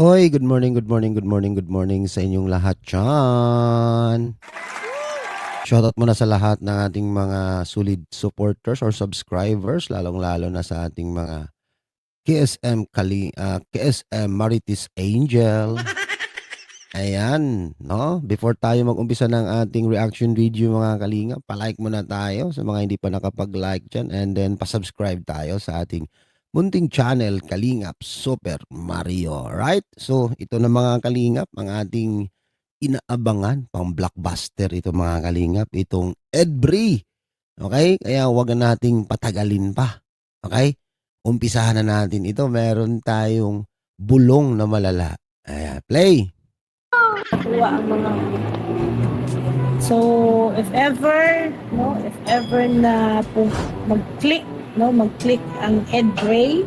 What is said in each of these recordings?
Oy, good morning, good morning, good morning, good morning sa inyong lahat diyan. Shoutout muna sa lahat ng ating mga solid supporters or subscribers, lalong-lalo na sa ating mga KSM Marites Angel. Ayan, no? Before tayo mag-umpisa ng ating reaction video mga kalinga, palike muna tayo sa mga hindi pa nakapag-like dyan, and then pa-subscribe tayo sa ating munting channel, Kalingap Super Mario. Right? So, ito na mga kalingap, ang ating inaabangan, pang blockbuster ito mga kalingap, itong Edbri. Okay? Kaya wag na nating patagalin pa. Okay? Umpisahan na natin ito. Meron tayong bulong na malala. Ayan, play! Nakuha ang mga so if ever na po mag-click mag-click ang Edbray,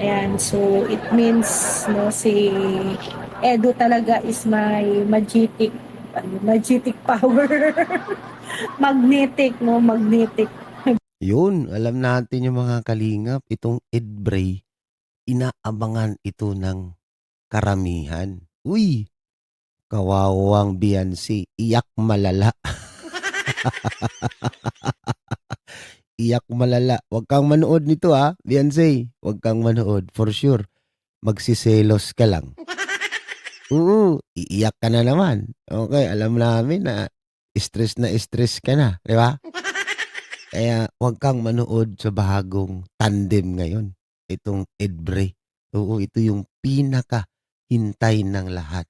ayan, so it means si Edu talaga is may magic power. Magnetic. Yun, alam natin yung mga kalingap, itong Edbray, inaabangan ito ng karamihan. Uy, kawawang Beyonce, iyak malala. Iyak malala. Huwag kang manood nito Beyonce. Huwag kang manood, for sure. Magsiselos ka lang. Oo, iiyak ka na naman. Okay, alam namin na stress ka na, di ba? Kaya huwag kang manood sa bagong tandem ngayon. Itong Edbray. Oo, ito yung pinaka hintay ng lahat.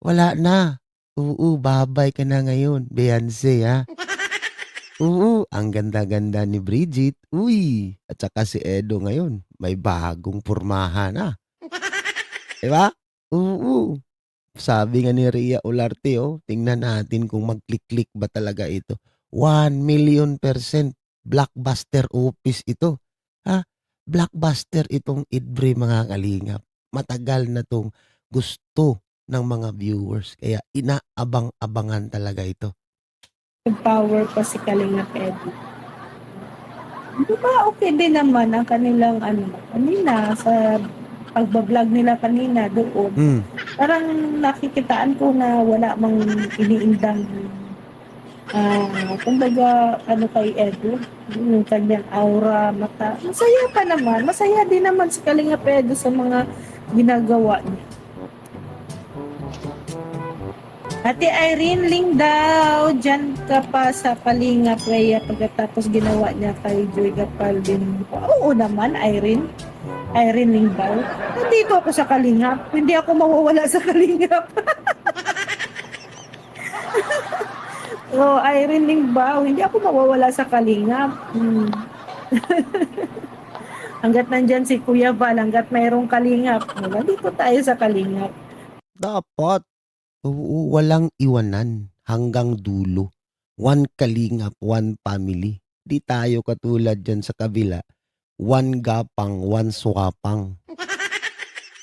Wala na. Oo, babay ka na ngayon, Beyonce Oo, ang ganda-ganda ni Bridget. Uy, at saka si Edo ngayon, may bagong pormahan Diba? Oo. Sabi nga ni Rhea Olarte, tingnan natin kung mag-click-click ba talaga ito. 1,000,000% blockbuster office ito. Blockbuster itong Idbre mga kalingap. Matagal na tong gusto ng mga viewers. Kaya inaabang-abangan talaga ito. Power pa si Kalingap Edu. Di ba okay din naman ang kanilang kanina sa pagbablog nila kanina doon. Hmm. Parang nakikitaan ko na wala mang iniindang kumbaga kay Edu, yung kanyang aura, mata. Masaya din naman si Kalingap Edu sa mga ginagawa niya. Ate Irene Ling daw, dyan ka pa sa Kalingap Rhea pagkatapos ginawa niya kay Joy Gapaldin. Oo naman, Irene. Irene Ling daw. Nandito ako sa Kalingap. Hindi ako mawawala sa Kalingap. Irene Ling Bao. Hindi ako mawawala sa Kalingap. Hanggat nandyan si Kuya Val, hanggat mayroong Kalingap, nandito tayo sa Kalingap. Dapat. Oo, walang iwanan hanggang dulo. One kalingap, one family. Di tayo katulad dyan sa kabila. One gapang, one swapang.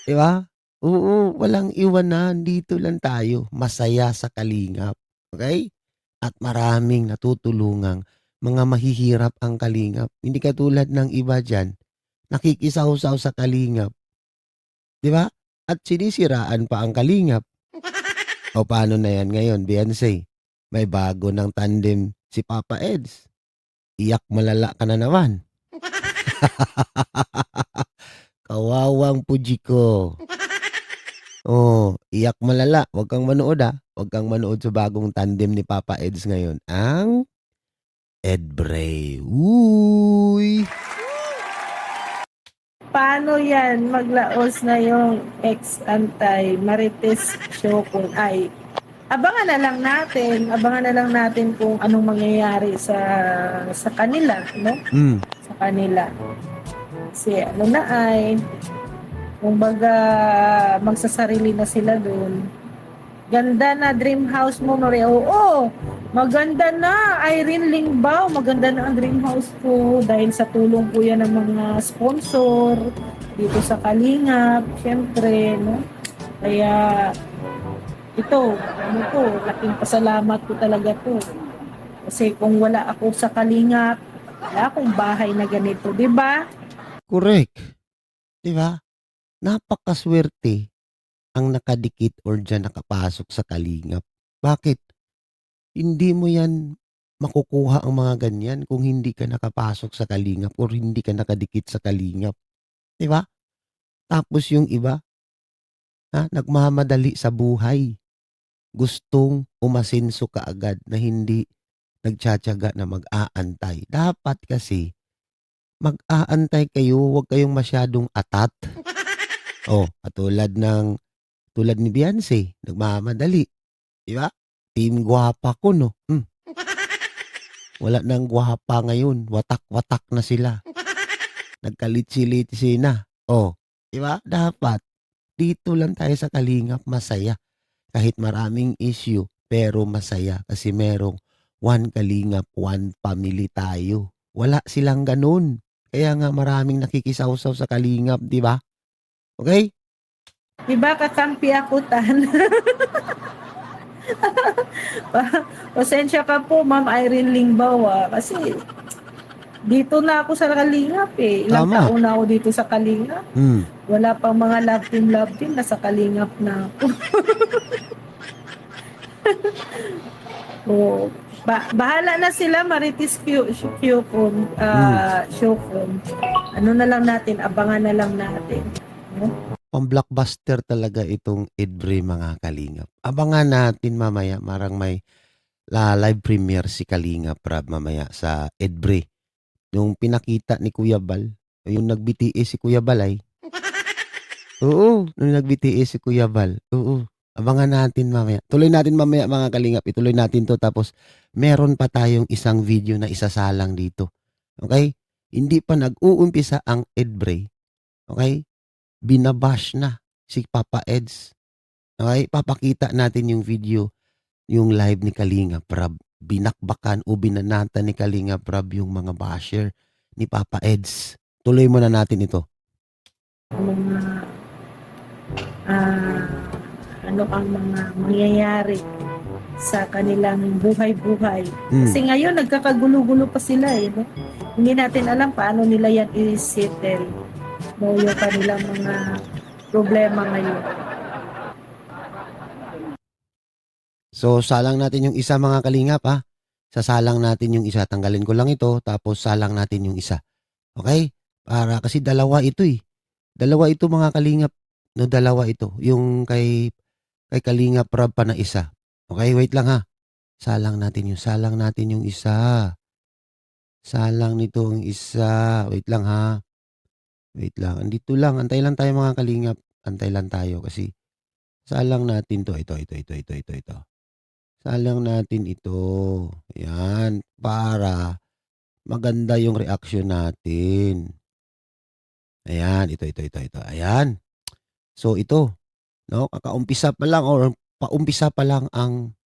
Diba? Oo, walang iwanan. Dito lang tayo. Masaya sa kalingap. Okay? At maraming natutulungang mga mahihirap ang kalingap. Hindi katulad ng iba dyan. Nakikisaw-saw sa kalingap. Diba? At sinisiraan pa ang kalingap. O paano na yan ngayon, Beyonce? May bago ng tandem si Papa Eds. Iyak malala ka na naman. Kawawang puji ko. Iyak malala. Huwag kang manood Huwag kang manood sa bagong tandem ni Papa Eds ngayon. Ang Edbray. Uy! Paano yan maglaos na yung ex-anti-Marites show kung ay abangan na lang natin kung anong mangyayari sa kanila, no? Sa kanila. Kasi kumbaga magsasarili na sila doon. Ganda na dream house mo, Nori. Oo, maganda na. Irene Lingbao, maganda na ang dream house ko dahil sa tulong po yan ng mga sponsor dito sa Kalingap, syempre, no? Kaya laking pasalamat ko talaga to. Kasi kung wala ako sa Kalingap, wala akong bahay na ganito, di ba? Correct. Diba? Napakaswerte ang nakadikit or diyan nakapasok sa kalingap. Bakit? Hindi mo yan makukuha ang mga ganyan kung hindi ka nakapasok sa kalingap or hindi ka nakadikit sa kalingap. 'Di ba? Tapos yung iba, nagmamadali sa buhay. Gustong umasenso kaagad na hindi nagtiyatiyaga na mag-aantay. Dapat kasi mag-aantay kayo, huwag kayong masyadong atat. Oh, tulad ni Beyonce, nagmamadali, 'di ba? Team gwapa ko 'no. Wala nang gwapa ngayon, watak-watak na sila. Nagkalitsi-litsi na. Oh, 'di ba? Dapat dito lang tayo sa kalingap masaya. Kahit maraming issue, pero masaya kasi merong one kalingap, one family tayo. Wala silang ganun. Kaya nga maraming nakikisawsaw sa kalingap, di ba? Okay? Diba kakampi ako tan? Pasensya ka po, Ma'am Irene Lingbaw, kasi dito na ako sa Kalingap eh. Ilang Tama. taon na ako dito sa Kalingap. Wala pang mga love team, nasa Kalingap na ako. Oh, bahala na sila Marites Kyokon, Shokon. Ano na lang natin, abangan na lang natin. No? Pang-blockbuster talaga itong Edbre mga kalingap. Abangan natin mamaya, marang may live premiere si Kalingap Rab mamaya sa Edbre. Yung pinakita ni Kuya Bal, yung nag-BTS si Kuya Balay. Oo, nung nag-BTS si Kuya Bal. Oo. Abangan natin mamaya. Tuloy natin mamaya mga kalingap. Ituloy natin to tapos meron pa tayong isang video na isasalang dito. Okay? Hindi pa nag-uumpisa ang Edbre. Okay? Binabash na si Papa Eds. Okay? Papakita natin yung video, yung live ni Kalingap Rab. Binakbakan o binanata ni Kalingap Rab yung mga basher ni Papa Eds. Tuloy muna natin ito. Mga ano ang mga mangyayari sa kanilang buhay-buhay. Kasi ngayon, nagkakagulo-gulo pa sila eh. No? Hindi natin alam paano nila yan i-settle. No, yung kanilang mga problema ngayon. So, salang natin yung isa mga kalingap ha. Sasalang natin yung isa. Tanggalin ko lang ito, tapos salang natin yung isa. Okay? Kasi dalawa ito eh. Dalawa ito mga kalingap. No, dalawa ito. Yung kay Kalingap Rab pa na isa. Okay, wait lang ha. Salang natin yung isa. Salang nito ang isa. Wait lang ha. Wait lang. Andito lang. Antay lang tayo mga kalingap. Antay lang tayo kasi salang natin to. Ito. Salang natin ito. Ayan. Para maganda yung reaction natin. Ayan. Ito. Ayan. So, ito. No, kakaumpisa pa lang or paumpisa pa lang ang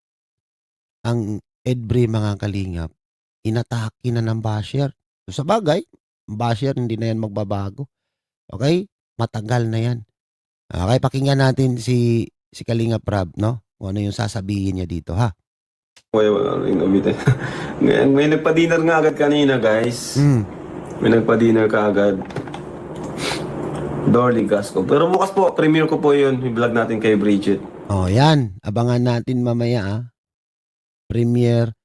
Edbre mga kalingap, inatake na ng basher. So, sa bagay, basher hindi na yan magbabago. Okay? Matagal na yan. Okay, pakinggan natin si Kalingap Rab, no? Kung ano yung sasabihin niya dito, ha? May nagpa-dinner nga agad kanina, guys. May nagpa-dinner ka agad. Dorley Gasco. Pero bukas po, premiere ko po yun. I-vlog natin kay Bridget. Oh, yan. Abangan natin mamaya, premiere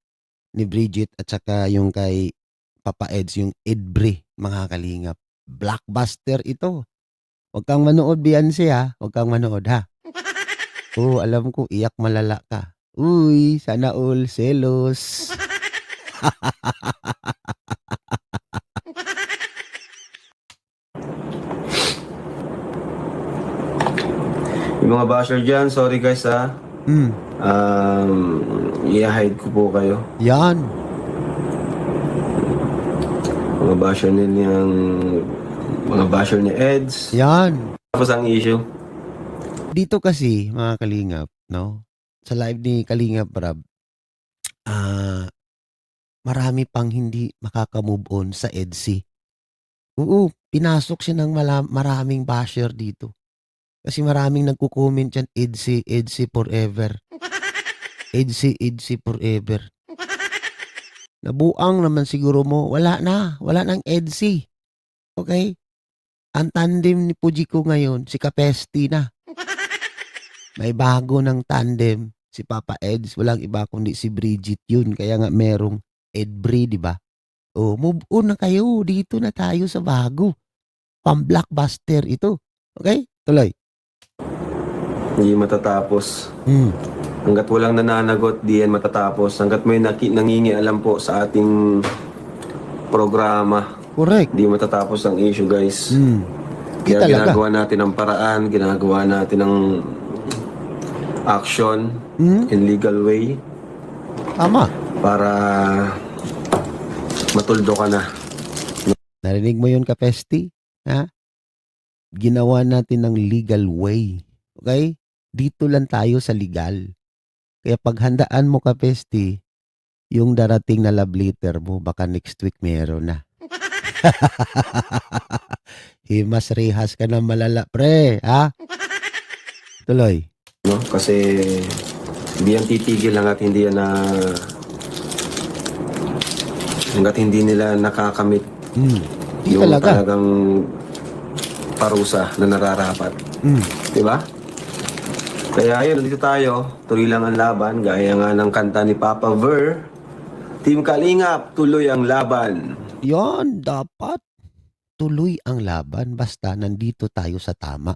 ni Bridget at saka yung kay Papa Eds, yung Edbre, mga kalingap. Blockbuster ito. Huwag kang manood, Beyonce, ha? Huwag kang manood, ha? Oo, alam ko, iyak malala ka. Uy, sana all selos. Yung mga basher dyan, sorry guys ha. I-hide ko po kayo. Yan. Mga basher mga basher ni Eds. Yan. Tapos ang issue. Dito kasi, mga kalingap, no? Sa live ni Kalingap Rab, marami pang hindi makaka-move on sa EDSI. Oo, pinasok siya ng maraming basher dito. Kasi maraming nagko-comment dyan, EDSI forever. EDSI forever. Nabuang naman siguro mo, wala nang EDSI. Okay? Ang tandem ni Pujiko ngayon, si Kapesti na. May bago ng tandem si Papa Eds. Walang iba kundi si Bridget yun. Kaya nga merong Edbri, di ba? Oh, move on na kayo. Dito na tayo sa bago. Pang-blockbuster ito. Okay? Tuloy. Hindi matatapos. Hmm. Hanggat walang nananagot, di yan matatapos. Hanggat may nangingialam po sa ating programa, Correct. di matatapos ang issue, guys. Di Kaya talaga. ginagawa natin ang paraan, ginagawa natin ang action in legal way Tama. para matuldo ka na. Narinig mo yun, Kapesti? Ha? Ginawa natin ng legal way. Okay? Dito lang tayo sa legal. Kaya paghandaan mo, Kapesti, yung darating na love letter mo, baka next week meron na. Himas rehas ka na malala, pre. Ha? Tuloy. No? Kasi hindi yan titigil hanggat hindi yan hanggat hindi nila nakakamit Di yung talaga. talagang parusa na nararapat. Di ba? Kaya ayun, nandito tayo. Tuloy lang ang laban. Gaya nga ng kanta ni Papa Ver. Team Kalingap, tuloy ang laban. Yan, dapat. Tuloy ang laban basta nandito tayo sa tama.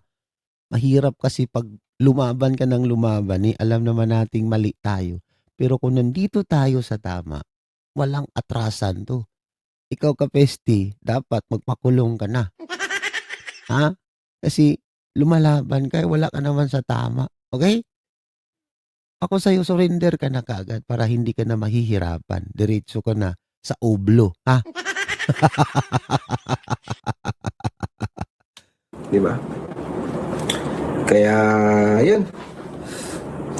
Mahirap kasi pag lumaban ka ng lumaban, alam naman nating mali tayo. Pero kung nandito tayo sa tama, walang atrasan to. Ikaw, Kapesti, dapat magpakulong ka na. Ha? Kasi lumalaban ka, wala ka naman sa tama. Okay? Ako sa'yo, surrender ka na kaagad para hindi ka na mahihirapan. Diretso ka na sa oblo. Ha? Di ba? Kaya, yun.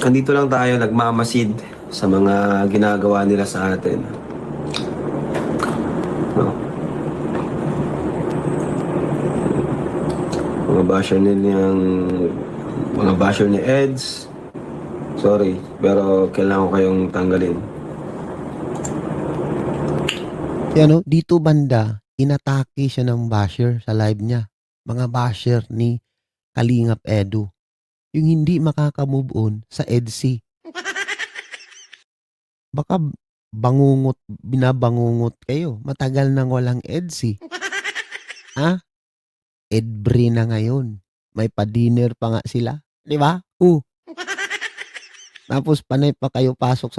Andito lang tayo, nagmamasid sa mga ginagawa nila sa atin. No? Mga basher ni Eds. Sorry, pero kailangan ko kayong tanggalin. Yan, dito banda, inatake siya ng basher sa live niya. Mga basher ni Kalingap Edu. Yung hindi makakamove on sa EDC. Baka binabangungot kayo. Matagal nang walang EDC. Ha? Edbri na ngayon. May pa-dinner pa nga sila. Di ba? Tapos panay pa kayo pasok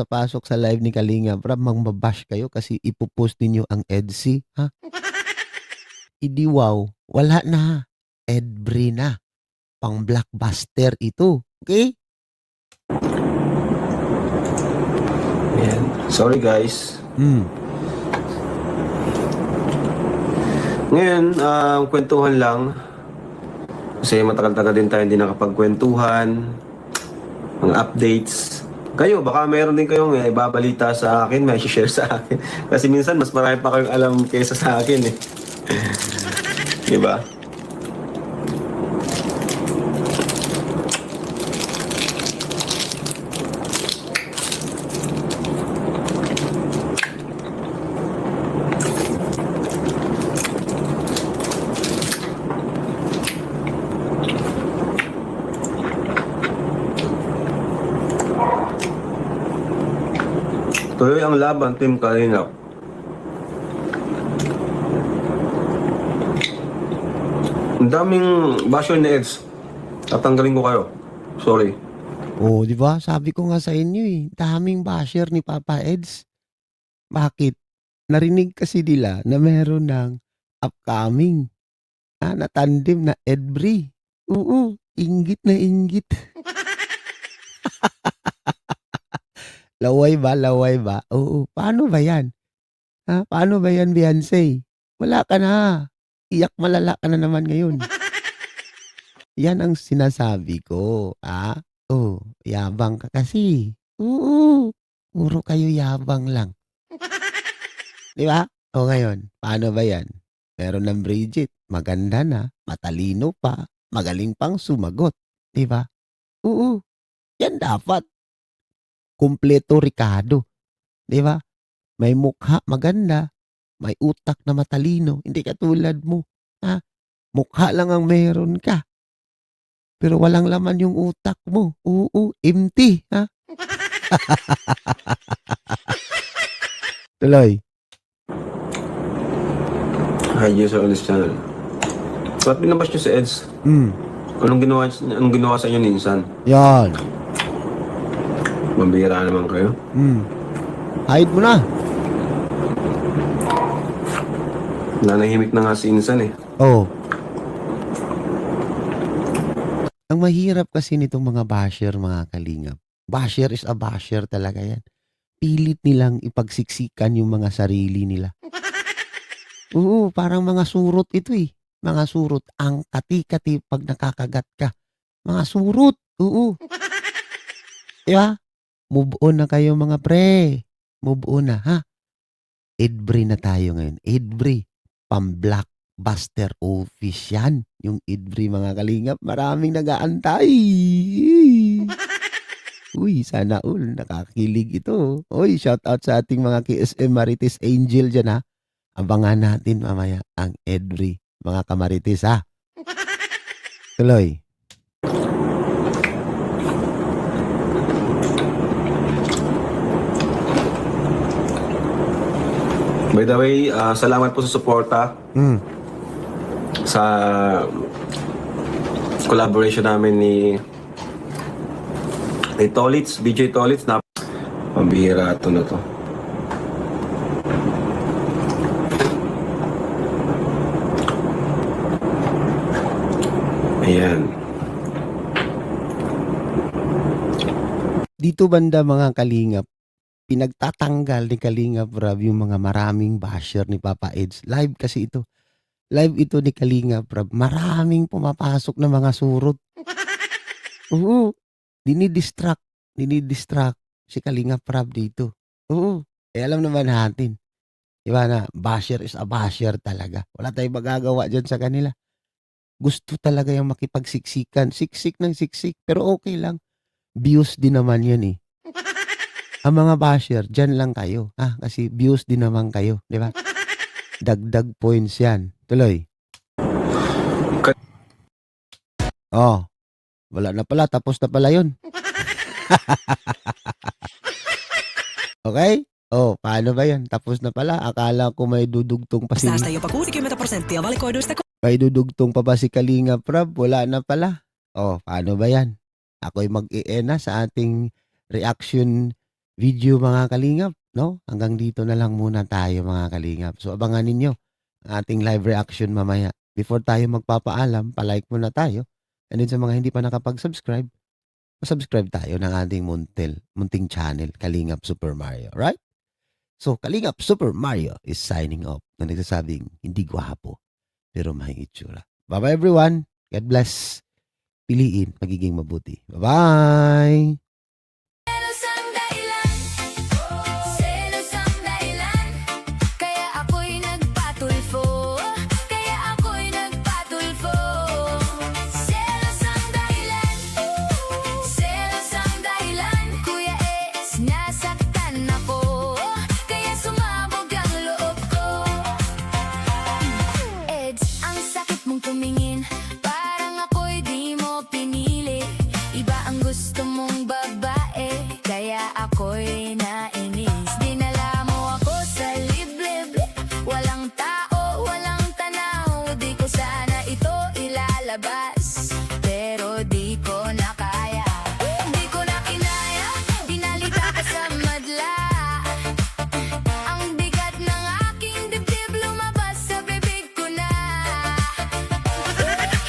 sa live ni Kalinga. Mangbabash kayo kasi ipopost ninyo ang EDC. Ha? Idi wow. Wala na. Edbri na. Pang blockbuster ito. Okay? Ayan. Sorry guys. Ngayon, kwentuhan lang. Kasi matagal-tagal din tayo hindi nakapagkwentuhan. Mga updates. Kayo, baka meron din kayong ibabalita sa akin, may share sa akin. Kasi minsan, mas marami pa kayong alam kaysa sa akin eh. Diba? Tuloy ang laban, Team Kalingap. Ang daming basher ni Eds. Tatanggalin ko kayo. Sorry. Di ba? Sabi ko nga sa inyo daming basher ni Papa Eds. Bakit? Narinig kasi nila na meron ng upcoming na tandem na Edbri. Oo, inggit na inggit. Laway ba? Oo, paano ba yan? Ha? Paano ba yan, Beyonce? Wala ka na. Iyak malala ka na naman ngayon. Yan ang sinasabi ko. Yabang ka kasi. Oo, puro kayo yabang lang. Di ba? O ngayon, paano ba yan? Meron ng Bridget, maganda na, matalino pa, magaling pang sumagot. Di ba? Oo, yan dapat. Kumpleto Ricardo. Di ba? May mukha maganda, may utak na matalino. Hindi katulad mo. Ha? Mukha lang ang meron ka. Pero walang laman yung utak mo. Oo, empty, ha? Tuloy. Hi, Jason on this channel. Ba't binabas nyo si Eds? Hmm. Anong ginawa sa inyo minsan? Yan. Mambira naman kayo. Hmm. Hide mo na. Nanahimik na nga si Insan eh. Oh. Ang mahirap kasi nitong mga basher, mga kalingap. Basher is a basher talaga yan. Pilit nilang ipagsiksikan yung mga sarili nila. Oo, parang mga surot ito eh. Mga surot. Ang kati-kati pag nakakagat ka. Mga surot. Oo. Diba? Move on na kayo mga pre. Move on na, ha? Edbri na tayo ngayon. Edbri. Pam-blockbuster office yan. Yung Edbri mga kalingap. Maraming nag-aantay. Uy, sana all. Nakakilig ito. Uy, shout out sa ating mga KSM Marites Angel dyan, ha? Abangan natin mamaya ang Edbri. Mga kamarites, ha? Tuloy. By the way, salamat po sa suporta Hmm. sa collaboration namin ni Tolitz, BJ Tolitz. Pambihira ito na to. Ayan. Dito banda mga kalingap, pinagtatanggal ni Kalingap Rob yung mga maraming basher ni Papa Eds. Live kasi ito. Live ito ni Kalingap Rob. Maraming pumapasok na mga surot. Oo. Dinidistract si Kalingap Rob dito. Oo. Eh alam naman natin. Diba na, basher is a basher talaga. Wala tayong magagawa dyan sa kanila. Gusto talaga yung makipagsiksikan. Siksik ng siksik. Pero okay lang. Views din naman yan eh. Ang mga basher, dyan lang kayo. Kasi views din naman kayo. Di ba? Dagdag points yan. Tuloy. Oh. Wala na pala. Tapos na pala yun. Okay? Oh, paano ba yan? Tapos na pala. Akala ko may dudugtong pa si... Säästä jopa 60% valikoiduista May dudugtong pa ba si Kalingap Rob? Wala na pala. Oh, paano ba yan? Ako'y mag-i-ena sa ating reaction video mga kalingap, no? Hanggang dito na lang muna tayo mga kalingap. So abangan ninyo ang ating live reaction mamaya. Before tayo magpapaalam, palike muna tayo. And then sa mga hindi pa nakapag-subscribe, subscribe tayo ng ating munting channel, Kalingap Super Mario. Right? So Kalingap Super Mario is signing off na nagsasabing hindi gwapo pero may itsura. Bye-bye everyone. God bless. Piliin magiging mabuti. Bye-bye! Selos ang dahilan, selos ang dahilan, kaya ako'y nagpatulfo, kaya ako'y nagpatulfo. Selos ang dahilan, selos ang dahilan, Kuya Es, nasaktan ako, kaya sumabog ang loob ko. Eds, ang sakit mong tumingin, parang ako'y di mo pinili. Iba ang gusto mong babae, kaya ako'y nainis. Dinala mo ako sa libre, walang tao, walang tanaw. Di ko sana ito ilalabas, pero di ko na kaya. Di ko na kinaya, dinalita ka sa madla. Ang bigat ng aking dibdib lumabas sa bibig ko na.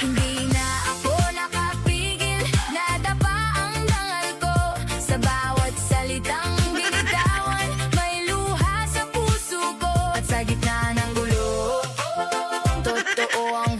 Hindi na ako nakapigil, nadapa ang dangal ko. Sa bawat salitang binitawan, may luha sa puso ko. At sa gitna ng gulo, totoo ang